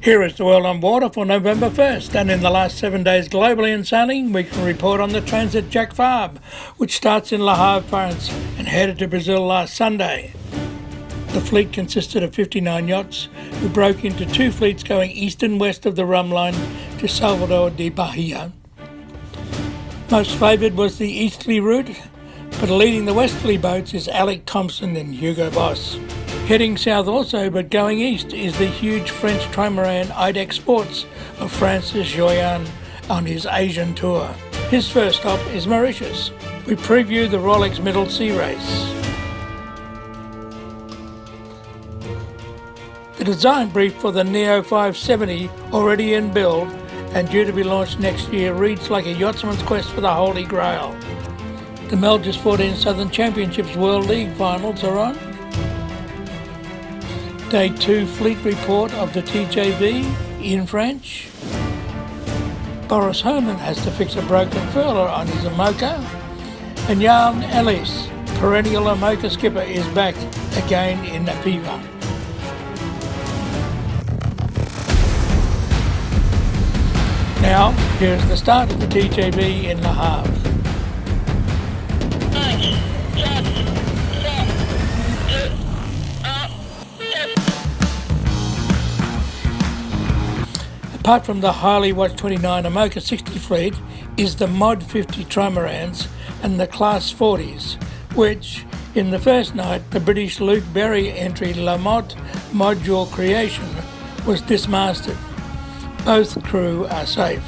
Here is the world on water for November 1st, and in the last 7 days globally in sailing, we can report on the Transat Jacques Vabre, which starts in Havre France and headed to Brazil last Sunday. The fleet consisted of 59 yachts who broke into two fleets going east and west of the rhumb line to Salvador de Bahia. Most favoured was the easterly route, but leading the westerly boats is Alex Thomson and Hugo Boss. Heading south also, but going east, is the huge French Trimaran IDEC Sports of Francis Joyan on his Asian tour. His first stop is Mauritius. We preview the Rolex Middle Sea Race. The design brief for the Neo 570, already in build and due to be launched next year, reads like a yachtsman's quest for the Holy Grail. The Melges 14 Southern Championships World League finals are on. Day 2 fleet report of the TJV in French. Boris Herman has to fix a broken furler on his IMOCA. And Jan Ellis, perennial IMOCA skipper, is back again in the fever. Now, here's the start of the TJV in Le Havre. Apart from the highly watched 29 IMOCA 60 fleet is the Mod 50 Trimarans and the Class 40s, which, in the first night, the British Luke Berry entry Lamotte module creation was dismasted. Both crew are safe.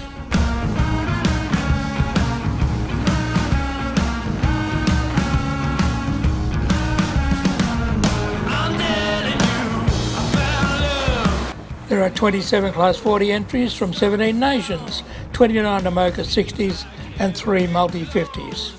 There are 27 Class 40 entries from 17 nations, 29 IMOCA 60s and 3 multi-50s.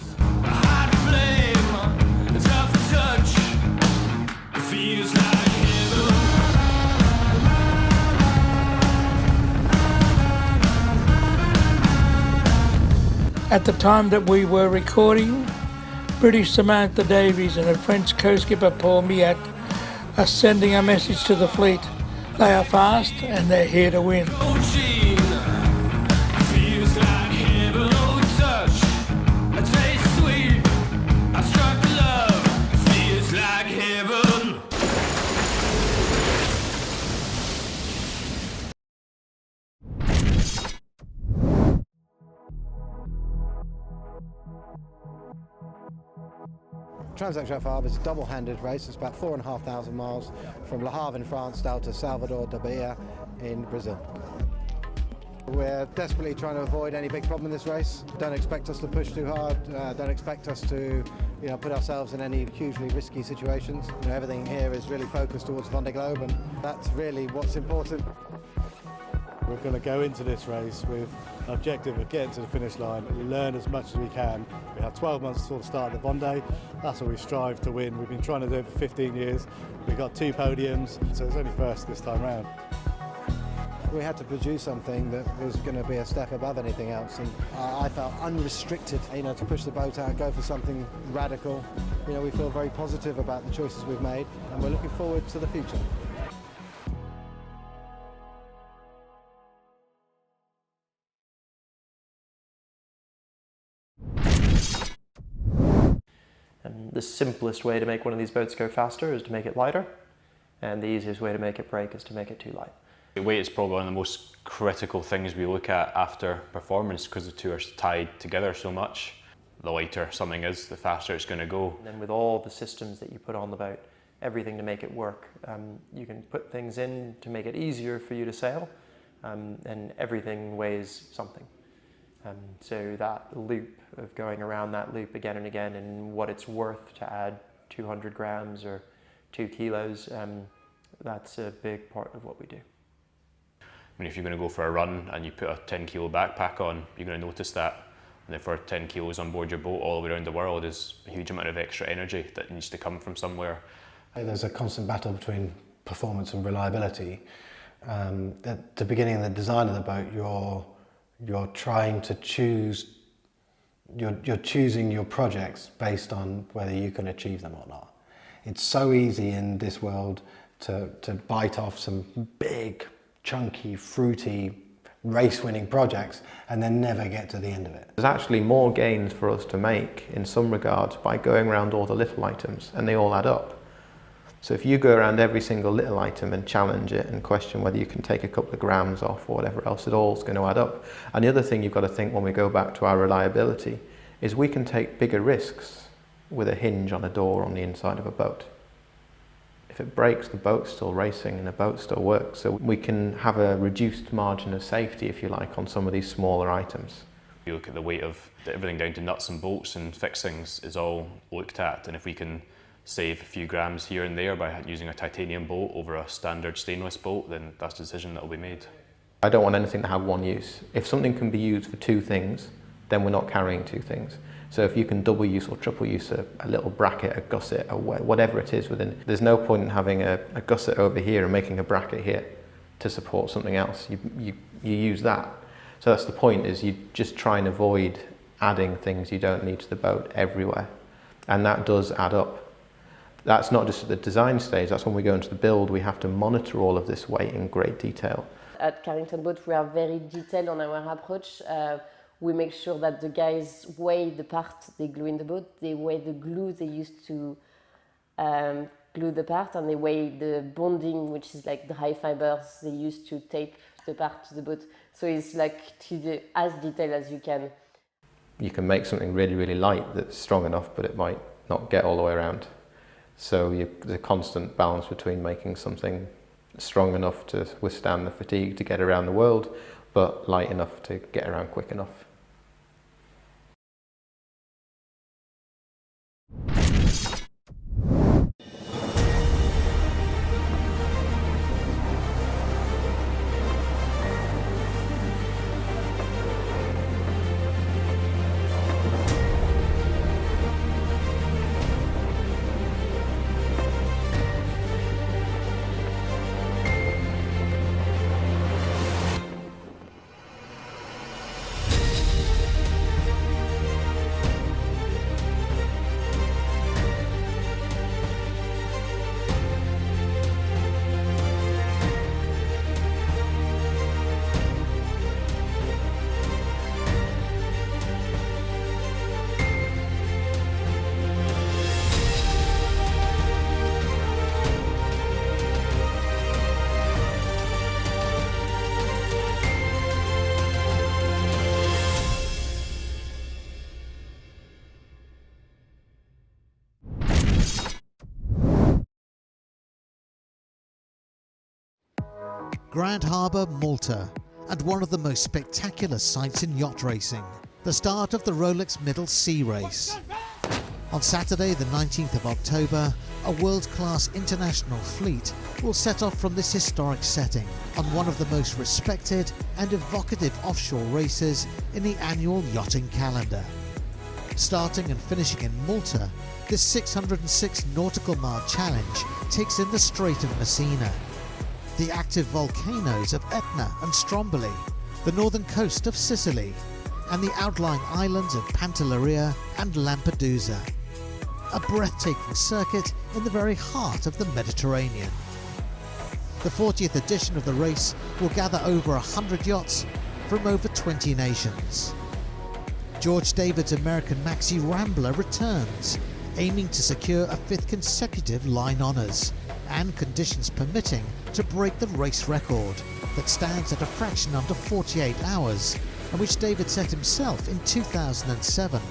At the time that we were recording, British Samantha Davies and her French co-skipper Paul Miat are sending a message to the fleet. They are fast and they're here to win. Transat Jacques Vabre is a double-handed race. It's about 4,500 miles from Le Havre in France down to Salvador de Bahia in Brazil. We're desperately trying to avoid any big problem in this race. Don't expect us to push too hard. Don't expect us to, put ourselves in any hugely risky situations. Everything here is really focused towards Vendée Globe, and that's really what's important. We're going to go into this race with an objective of getting to the finish line and learn as much as we can. We have 12 months before the start of the Vendée. That's what we strive to win. We've been trying to do it for 15 years. We've got 2 podiums, so it's only first this time round. We had to produce something that was going to be a step above anything else, and I felt unrestricted, to push the boat out, go for something radical. We feel very positive about the choices we've made, and we're looking forward to the future. And the simplest way to make one of these boats go faster is to make it lighter, and the easiest way to make it break is to make it too light. Weight is probably one of the most critical things we look at after performance because the two are tied together so much. The lighter something is, the faster it's going to go. And then with all the systems that you put on the boat, everything to make it work, you can put things in to make it easier for you to sail, and everything weighs something. So that loop of going around that loop again and again, and what it's worth to add 200 grams or 2 kilos, that's a big part of what we do. I mean, if you're going to go for a run and you put a 10 kilo backpack on, you're going to notice that. And if for 10 kilos on board your boat all the way around the world is a huge amount of extra energy that needs to come from somewhere. There's a constant battle between performance and reliability. At the beginning of the design of the boat, you're trying to choose, you're choosing your projects based on whether you can achieve them or not. It's so easy in this world to bite off some big chunky, fruity, race-winning projects and then never get to the end of it. There's actually more gains for us to make in some regards by going around all the little items, and they all add up. So if you go around every single little item and challenge it and question whether you can take a couple of grams off or whatever else, it all's going to add up. And the other thing you've got to think when we go back to our reliability is we can take bigger risks with a hinge on a door on the inside of a boat. If it breaks, the boat's still racing and the boat still works. So we can have a reduced margin of safety, if you like, on some of these smaller items. You look at the weight of everything down to nuts and bolts and fixings is all looked at, and if we can save a few grams here and there by using a titanium bolt over a standard stainless bolt, then that's a decision that will be made. I don't want anything to have one use. If something can be used for two things, then we're not carrying two things. So if you can double use or triple use a little bracket, a gusset, or whatever it is within, there's no point in having a gusset over here and making a bracket here to support something else. You use that. So that's the point, is you just try and avoid adding things you don't need to the boat everywhere. And that does add up. That's not just at the design stage, that's when we go into the build, we have to monitor all of this weight in great detail. At Carrington Boat, we are very detailed on our approach. We make sure that the guys weigh the part they glue in the boat, they weigh the glue they use to glue the part, and they weigh the bonding, which is like the high fibers they use to tape the part to the boat. So it's like as detailed as you can. You can make something really, really light that's strong enough, but it might not get all the way around. So there's a constant balance between making something strong enough to withstand the fatigue to get around the world, but light enough to get around quick enough. Grand Harbour, Malta, and one of the most spectacular sights in yacht racing, the start of the Rolex Middle Sea Race. On Saturday the 19th of October, a world-class international fleet will set off from this historic setting on one of the most respected and evocative offshore races in the annual yachting calendar. Starting and finishing in Malta, this 606 nautical mile challenge takes in the Strait of Messina, the active volcanoes of Etna and Stromboli, the northern coast of Sicily, and the outlying islands of Pantelleria and Lampedusa. A breathtaking circuit in the very heart of the Mediterranean. The 40th edition of the race will gather over 100 yachts from over 20 nations. George David's American Maxi Rambler returns, aiming to secure a 5th consecutive line honours, and conditions permitting, to break the race record that stands at a fraction under 48 hours, and which David set himself in 2007.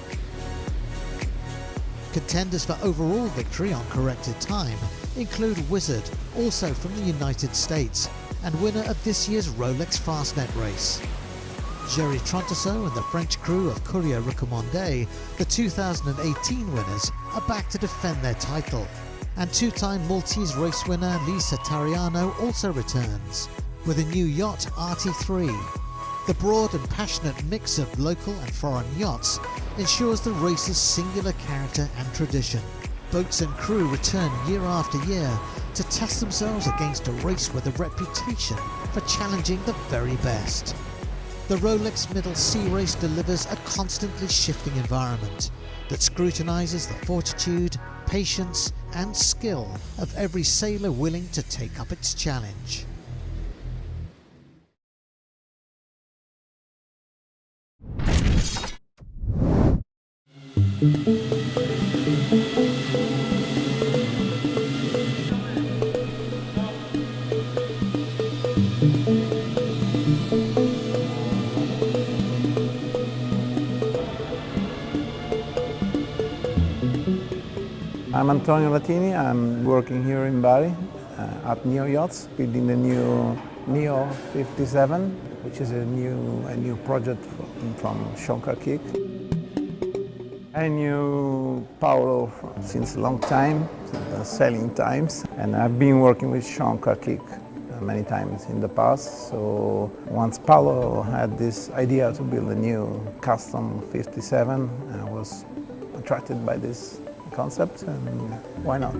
Contenders for overall victory on corrected time include Wizard, also from the United States, and winner of this year's Rolex Fastnet race. Jerry Trontoso and the French crew of Courrier Recommandé, the 2018 winners, are back to defend their title. And two-time Maltese race winner Lisa Tariano also returns, with a new yacht RT3. The broad and passionate mix of local and foreign yachts ensures the race's singular character and tradition. Boats and crew return year after year to test themselves against a race with a reputation for challenging the very best. The Rolex Middle Sea Race delivers a constantly shifting environment that scrutinises the fortitude, patience and skill of every sailor willing to take up its challenge. I'm Antonio Latini. I'm working here in Bari at Neo Yachts, building the new Neo 57, which is a new project from Sean Carkeek. I knew Paolo since a long time, sailing times, and I've been working with Sean Carkeek many times in the past. So once Paolo had this idea to build a new custom 57, I was attracted by this concept, and why not?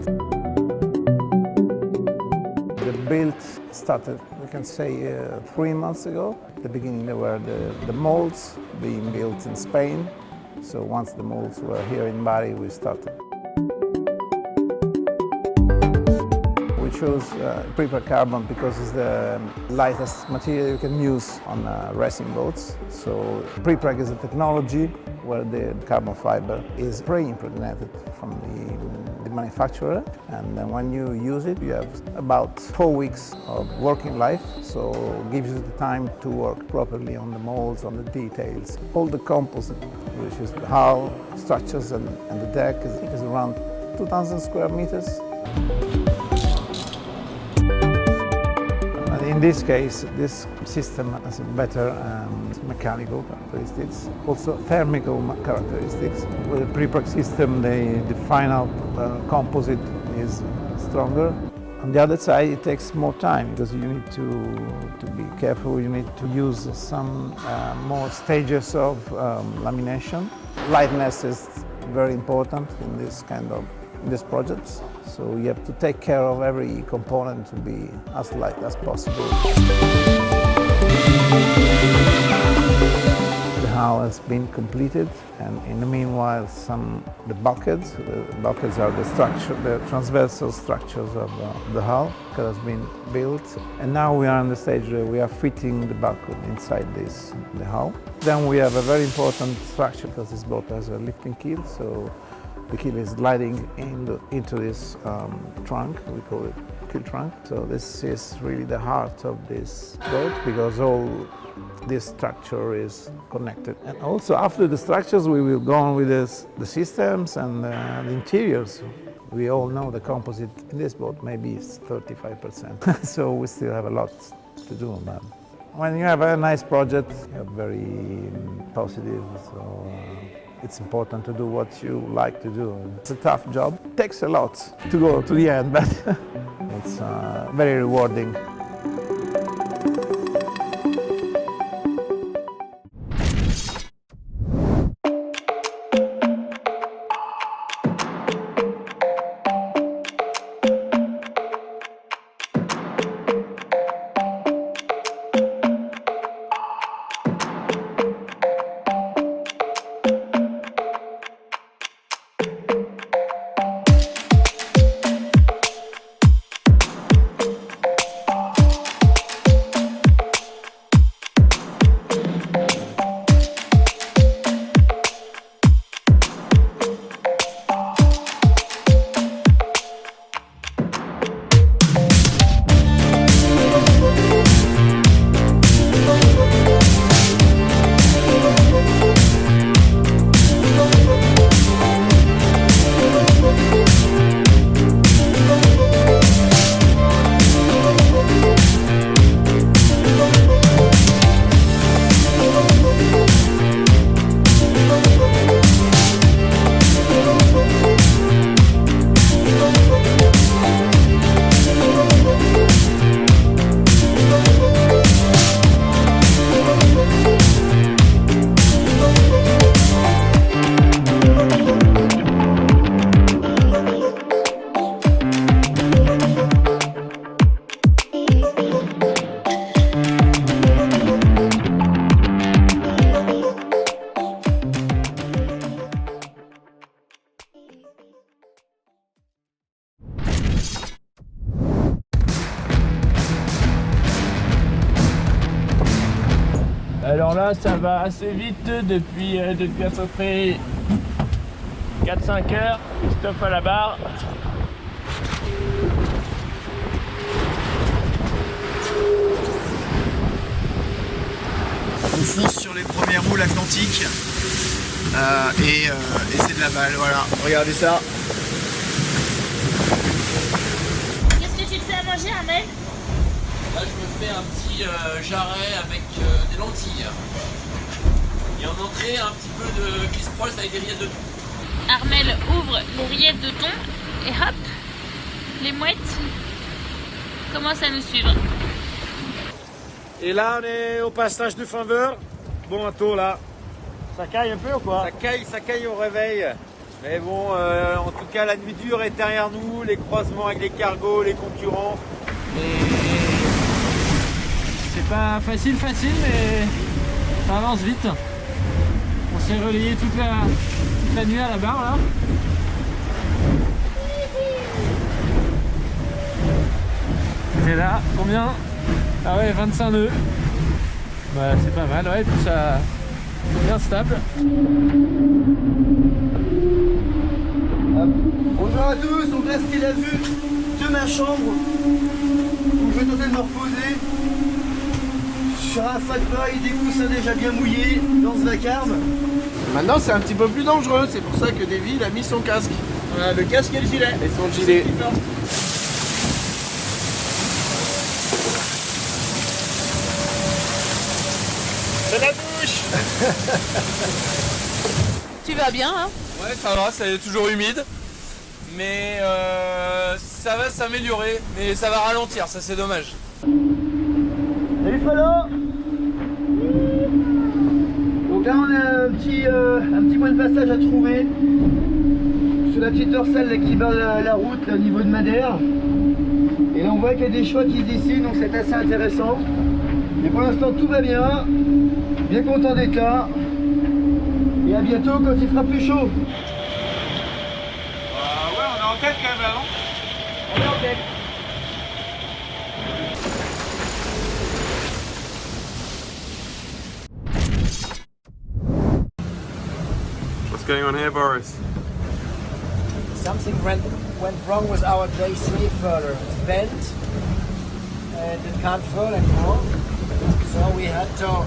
The build started, we can say, 3 months ago. At the beginning there were the molds being built in Spain. So once the molds were here in Bari, we started. We chose prepreg carbon because it's the lightest material you can use on racing boats. So prepreg is a technology where the carbon fiber is pre-impregnated from the manufacturer, and then when you use it, you have about 4 weeks of working life, so it gives you the time to work properly on the molds, on the details. All the composite, which is the hull, structures and the deck, is around 2,000 square meters. In this case, this system has better mechanical characteristics, also thermal characteristics. With the prepreg system, the final composite is stronger. On the other side, it takes more time because you need to be careful. You need to use some more stages of lamination. Lightness is very important in this project. So you have to take care of every component to be as light as possible. The hull has been completed, and in the meanwhile, the bulkheads are the transversal structures of the hull that has been built. And now we are on the stage where we are fitting the bulkhead inside the hull. Then we have a very important structure because this boat has a lifting keel. So the keel is gliding into this trunk, we call it keel trunk. So this is really the heart of this boat because all this structure is connected. And also after the structures, we will go on with the systems and the interiors. We all know the composite in this boat maybe is 35%, so we still have a lot to do on that. When you have a nice project, you're very positive. So, it's important to do what you like to do. It's a tough job. It takes a lot to go to the end, but it's very rewarding. Alors là, ça va assez vite depuis à peu près 4-5 heures, stop à la barre. On fonce sur les premières roues atlantiques et c'est de la balle, voilà, regardez ça. Qu'est-ce que tu te fais à manger, Armel? Là, je me fais un petit jarret avec des lentilles. Et en entrée, un petit peu de qui se proche avec des rillettes de thon. Armel ouvre les rillettes de thon et hop, les mouettes commencent à nous suivre. Et là, on est au passage de Favoured. Bon, un tour là. Ça caille un peu ou quoi? Ça caille au réveil. Mais bon, en tout cas, la nuit dure est derrière nous. Les croisements avec les cargos, les concurrents. C'est pas facile, mais ça avance vite. On s'est relayé toute la nuit à la barre là. Et là, combien? Ah ouais, 25 nœuds. Bah, c'est pas mal, ouais, puis ça bien stable. Bonjour à tous, donc là c'était la vue de ma chambre. Donc je vais tenter de me reposer sur un fat boy, des coussins déjà bien mouillés dans ce vacarme. Maintenant c'est un petit peu plus dangereux, c'est pour ça que Davy il a mis son casque. Voilà, le casque et le gilet. Et son gilet. C'est la bouche. Tu vas bien, hein? Ouais, ça va, c'est toujours humide. Mais ça va s'améliorer. Mais ça va ralentir, ça c'est dommage. Salut Fredo. Donc là on a un petit point de passage à trouver sur la petite dorsale là, qui bat la route là, au niveau de Madère. Et là on voit qu'il y a des choix qui se dessinent, donc c'est assez intéressant. Mais pour l'instant tout va bien. Bien content d'être là. Et à bientôt quand il fera plus chaud. Ouais, on est en tête quand même là, non? On est en tête. What's going on here, Boris? Something went wrong with our day 3 furler. It's bent and it can't furl anymore. So we had to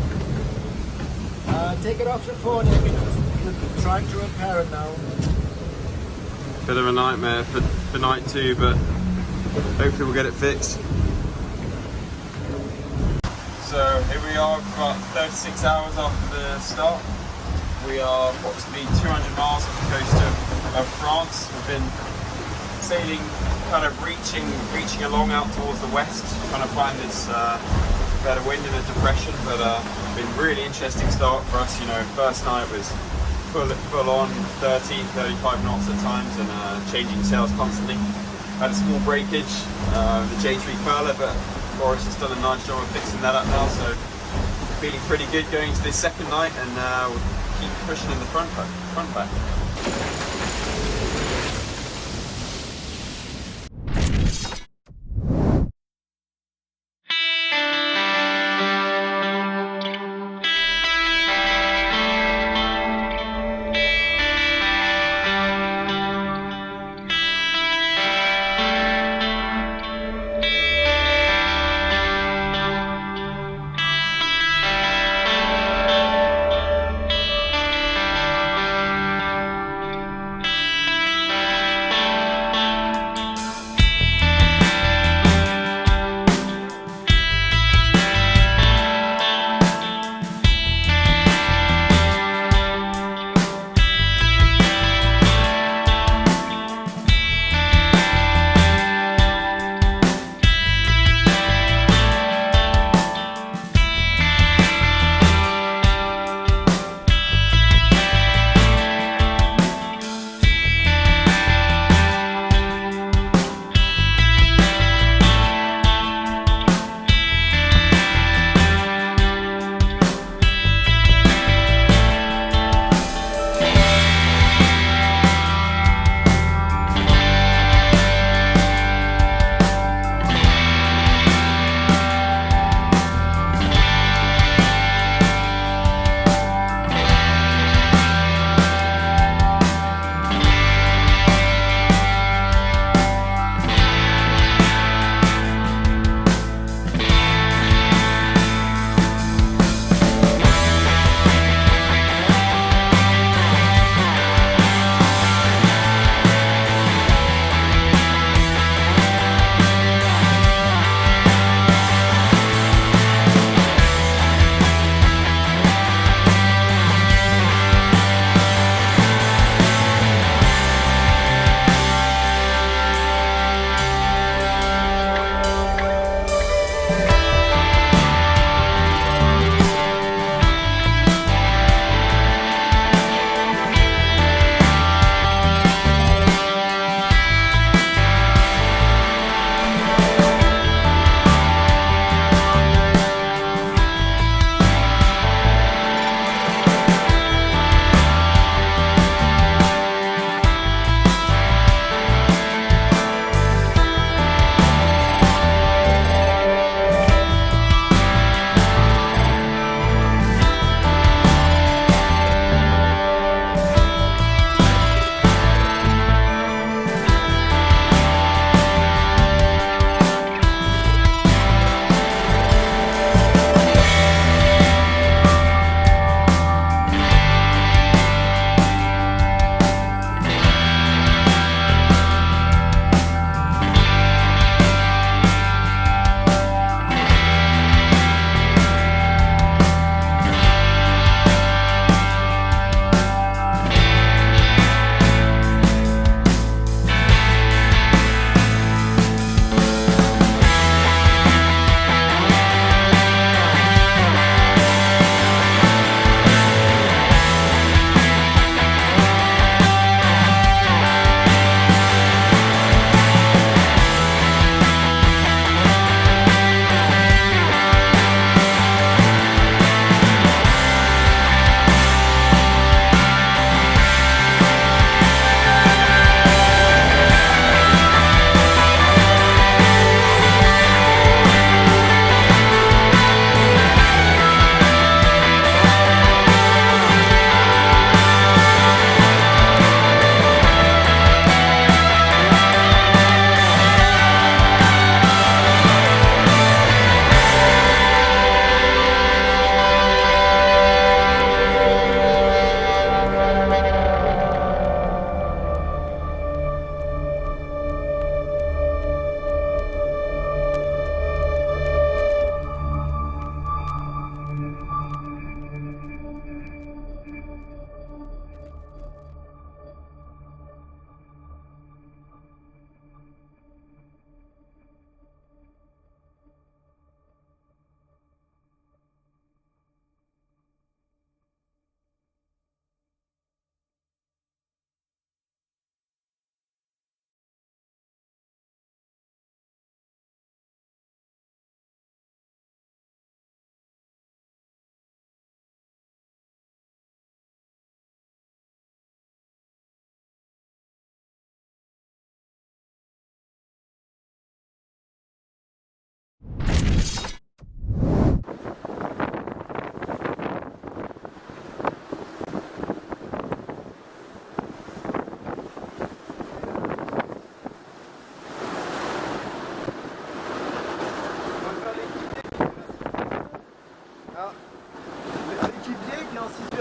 take it off the phone and we're trying to repair it now. Bit of a nightmare for night 2, but hopefully we'll get it fixed. So here we are, about 36 hours after the start. We are approximately 200 miles off the coast of France. We've been sailing, kind of reaching along out towards the west, trying to find this better wind in a depression, but been really interesting start for us. You know, first night was full on 30, 35 knots at times and changing sails constantly. Had a small breakage, the J3 furler, but Boris has done a nice job of fixing that up now, so feeling pretty good going into this second night, and we'll keep pushing in the front back.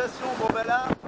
situation, bon ben là,